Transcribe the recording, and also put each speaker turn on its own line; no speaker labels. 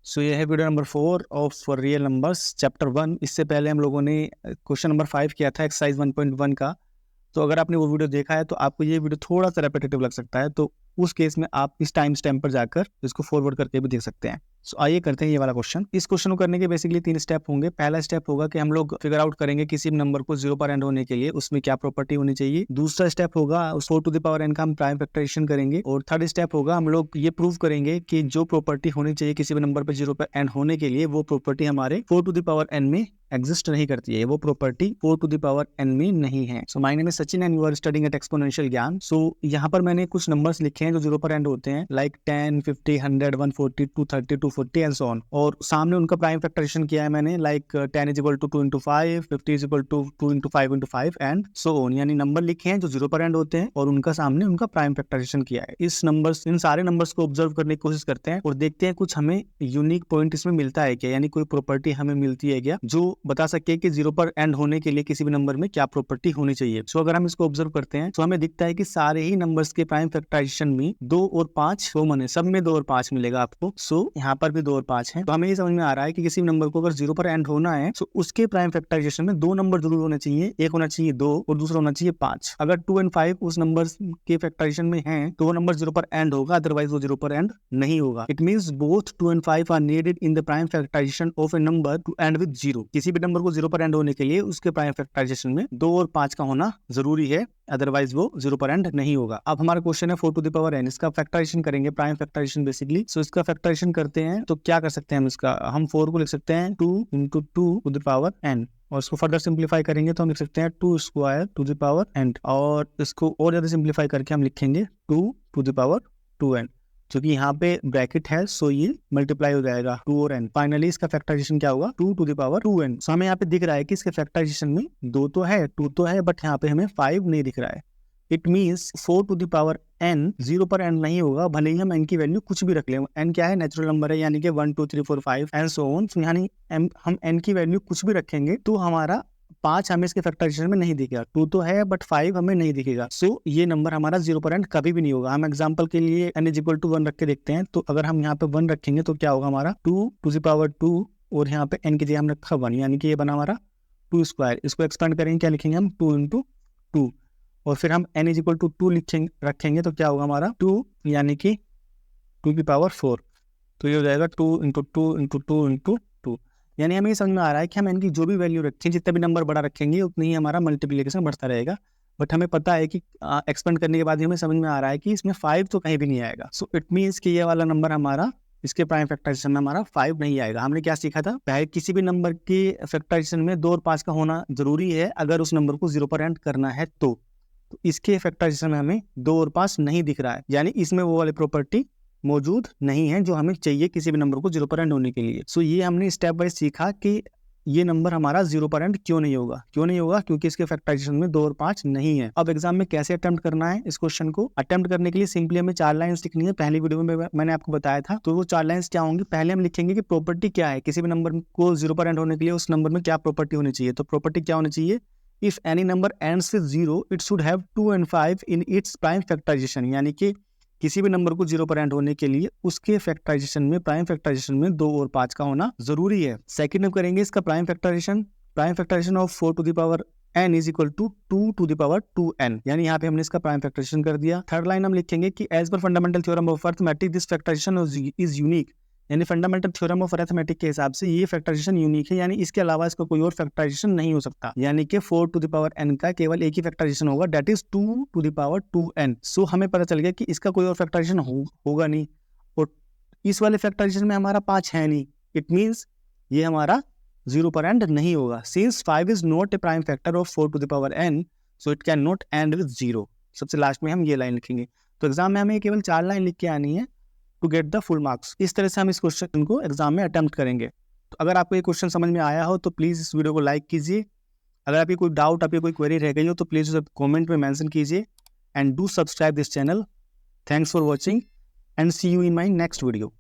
सो ये है video number 4 of real numbers chapter 1। इससे पहले हम लोगों ने क्वेश्चन नंबर 5 किया था एक्सरसाइज 1.1 का। तो अगर आपने वो वीडियो देखा है तो आपको ये वीडियो थोड़ा सा रेपिटेटिव लग सकता है, तो उस केस में आप इस टाइम स्टैम्प पर जाकर इसको फॉरवर्ड करके भी देख सकते हैं। सो आइए करते हैं ये वाला क्वेश्चन। इस क्वेश्चन को करने के बेसिकली 3 स्टेप होंगे। पहला स्टेप होगा कि हम लोग फिगर आउट करेंगे किसी भी नंबर को 0 पर एंड होने के लिए उसमें क्या प्रॉपर्टी होनी चाहिए। दूसरा स्टेप होगा उस 4 टू द पावर n का हम प्राइम फैक्टराइजेशन करेंगे। और थर्ड स्टेप होगा हम लोग ये प्रूव करेंगे कि जो प्रॉपर्टी होनी चाहिए किसी भी नंबर पर 0 पर एंड होने के लिए वो प्रॉपर्टी हमारे 4 टू द पावर n में एग्जिस्ट नहीं करती है, वो property 4 to the power n में नहीं है। So my name is Sachin and you are studying at exponential Gyan. So यहाँ पर मैंने कुछ नंबर्स लिखे हैं जो 0 पर एंड होते हैं, लाइक 10, 50, 100, 140, 230, 240 एंड सो ऑन। और सामने उनका प्राइम फैक्टराइजेशन किया है मैंने, like 10 is equal to 2 into 5, 50 is equal to 2 into 5 into 5 and so on. यानी नंबर लिखे हैं जो 0 पर एंड होते हैं और उनका सामने उनका प्राइम फैक्टराइजेशन किया है। इन सारे नंबर्स को ऑब्जर्व करने की कोशिश करते हैं और देखते हैं कुछ हमें यूनिक पॉइंट इसमें मिलता है क्या, यानी कोई प्रॉपर्टी हमें मिलती है क्या जो बता सके कि 0 पर एंड होने के लिए किसी भी नंबर में क्या प्रॉपर्टी होनी चाहिए। सो अगर हम इसको ऑब्जर्व करते हैं तो हमें दिखता है कि सारे ही नंबर्स के प्राइम फैक्टराइजेशन में 2 और 5 कॉमन है, सब में 2 और 5 मिलेगा आपको। सो यहाँ पर भी 2 और 5 है। तो हमें ये समझ में आ रहा है कि किसी भी नंबर को अगर 0 पर एंड होना है तो उसके प्राइम फैक्टराइजेशन में 2 नंबर जरूर होने चाहिए, एक होना चाहिए 2 और दूसरा होना चाहिए 5। अगर 2 एंड 5 उस नंबर के फैक्टराइजेशन में है तो वो नंबर 0 पर एंड होगा, अदरवाइज वो 0 पर एंड नहीं होगा। It means both 2 and 5 are needed in the prime factorisation of a number to end with 0। किसी भी नंबर को 0 पर एंड होने के लिए उसके प्राइम फैक्टराइजेशन में 2 और 5 का होना जरूरी है, अदरवाइज वो 0 पर एंड नहीं होगा। अब हमारा क्वेश्चन है 4 टू द पावर n, इसका फैक्टराइजेशन करेंगे, प्राइम फैक्टराइजेशन बेसिकली। सो इसका फैक्टराइजेशन करते हैं तो क्या कर सकते हैं हम 4 को लिख सकते हैं 2 into 2 to the power n, और इसको फर्दर सिंप्लीफाई करेंगे तो हम लिख सकते हैं 2 square to the power n, और इसको और ज्यादा सिंप्लीफाई करके हम लिखेंगे 2 टू द पावर 2n। क्योंकि यहाँ पे ब्रैकेट है सो ये मल्टीप्लाई हो जाएगा 2 और n। फाइनली इसका फैक्टराइजेशन क्या होगा 2 to the power 2n। So हमें यहाँ पे दिख रहा है कि इसके फैक्टराइजेशन में 2 तो है 2 तो है, बट यहाँ पे हमें 5 नहीं दिख रहा है। It means 4 to the power n 0 पर एंड नहीं होगा, भले ही हम n की वैल्यू कुछ भी रख लें। n क्या है, नेचुरल नंबर है, यानी कि 1 2 3 4 5 एंड सो ऑन। यानी हम n की वैल्यू कुछ भी रखेंगे तो हमारा 5 हमें इसके फैक्टराइजेशन में नहीं दिखेगा। 2 तो है बट 5 हमें नहीं दिखेगा। सो ये नंबर हमारा 0 पर एंड कभी भी नहीं होगा। हम एग्जांपल के लिए n इज इक्वल टू 1 रख के देखते हैं। तो अगर हम यहाँ पे 1 रखेंगे तो क्या होगा हमारा 2 टू द पावर 2 और यहाँ पे n की जगह हम रखा 1, यानी कि ये बना हमारा 2 स्क्वायर। इसको एक्सपेंड करेंगे, क्या लिखेंगे हम 2 इंटू 2, और फिर हम n इज इक्वल टू 2 रखेंगे तो क्या होगा हमारा 2, यानी कि 2 की पावर 4। तो ये हो जाएगा 2 इंटू 2 इंटू 2 इंटू 2। यानी हमें ये समझ में आ रहा है कि हम n की जो भी वैल्यू रखें, जितना भी नंबर बड़ा रखेंगे उतनी ही हमारा मल्टीप्लिकेशन बढ़ता रहेगा। बट हमें पता है कि एक्सपेंड करने के बाद ही हमें समझ में आ रहा है कि इसमें 5 तो कहीं भी नहीं आएगा। सो इट मीन्स कि ये वाला नंबर हमारा इसके प्राइम फैक्टराइजेशन में हमारा 5 नहीं आएगा। हमने क्या सीखा था पहले, किसी भी नंबर के फैक्टराइजेशन में 2 और 5 का होना जरूरी है अगर उस नंबर को 0 पर एंड करना है तो इसके फैक्टराइजेशन में हमें 2 और 5 नहीं दिख रहा है, यानी इसमें वो वाली प्रॉपर्टी मौजूद नहीं है जो हमें चाहिए किसी भी नंबर को 0 पर एंड होने के लिए। सो ये हमने स्टेप बाय सीखा कि ये नंबर हमारा 0 पर एंड क्यों नहीं होगा। क्योंकि इसके फैक्टराइजेशन में 2 और 5 नहीं है। अब एग्जाम में कैसे अटेम्प्ट करना है इस क्वेश्चन को, अटेम्प्ट करने के लिए सिंपली हमें 4 लाइंस लिखनी है। पहली वीडियो में मैंने आपको बताया था। तो वो 4 लाइंस क्या होंगी, पहले हम लिखेंगे कि प्रॉपर्टी क्या है, किसी भी नंबर को 0 पर एंड होने के लिए उस नंबर में क्या प्रॉपर्टी होनी चाहिए। तो प्रॉपर्टी क्या होनी चाहिए, if any number ends with 0 it should have 2 and 5 in its prime factorisation. यानी कि किसी भी नंबर को 0 पर एंड होने के लिए उसके फैक्टराइजेशन में, प्राइम फैक्टराइजेशन में 2 और 5 का होना जरूरी है। सेकंड हम करेंगे इसका prime factorisation of 4 to the power n is equal to 2 to the power 2n, यानी यहाँ पे हमने इसका प्राइम फैक्टराइजेशन कर दिया। थर्ड लाइन हम लिखेंगे कि as per fundamental theorem of arithmetic this factorisation is unique, यानी फंडामेंटल थ्योरम ऑफ अरिथमेटिक के हिसाब से ये फैक्टराइजेशन यूनिक है, यानी इसके अलावा इसका कोई और फैक्टराइजेशन नहीं हो सकता। यानी कि 4 टू द पावर n का केवल एक ही फैक्टराइजेशन होगा, that is 2 to the power 2n। So हमें पता चल गया कि इसका कोई और फैक्टराइजेशन होगा नहीं, और इस वाले फैक्टराइजेशन में हमारा 5 है नहीं। इट मीन्स ये हमारा 0 पर एंड नहीं होगा। Since 5 is not a prime factor of 4 to the power n, so it can not end with 0। सबसे लास्ट में हम ये लाइन लिखेंगे। तो एग्जाम में हमें केवल 4 लाइन लिख के आनी है to get the full marks. इस तरह से हम इस क्वेश्चन को एग्जाम में अटेम्प्ट करेंगे। तो अगर आपको ये क्वेश्चन समझ में आया हो तो प्लीज़ इस वीडियो को लाइक कीजिए। अगर आपकी कोई डाउट, आपकी कोई क्वेरी रह गई हो तो प्लीज़ उसे कमेंट में मेंशन कीजिए and do subscribe this channel. Thanks for watching and see you in my next video.